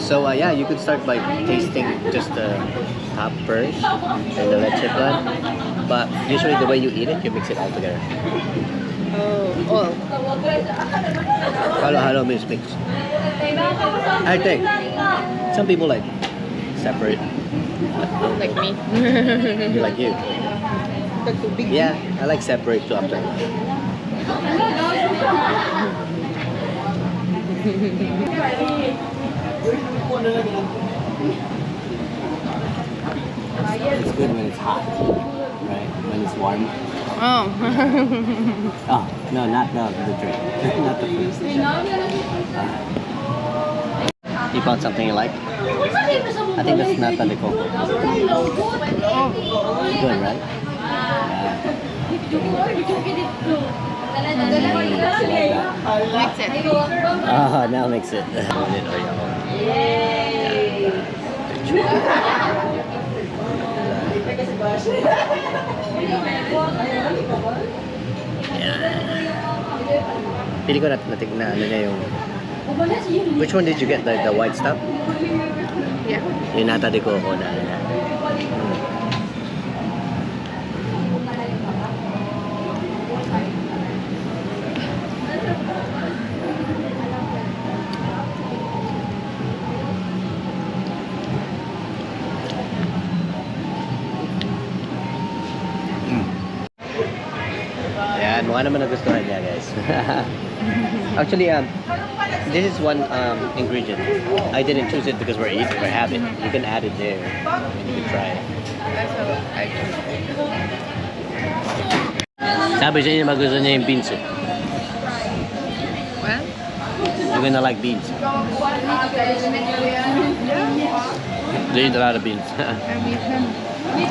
So yeah, you could start by tasting just the top first and the leche plan. But usually the way you eat it, you mix it all together. Oh, all. Halo means mix. I think some people like separate. Like me. You like you. The too big. Yeah, I like separate too after. It's good when it's hot, right? When it's warm. Oh. Oh, no, not the drink. Not the food. You found something you like? I think that's nata de coco. Good, right? Mix it. Ah, now mix it. Pili ko natin na ano niya yung... Which one did you get? The white stuff? Yeah. Yung nata de coco na. Yan, mukha naman nagustuhan niya, guys. Actually, this is one ingredient. I didn't choose it because we're having it. You can add it there and you can try it. Sabi siya niya magusto niya yung beans eh. Well, You're gonna like beans. They eat a lot of beans. I'm with him.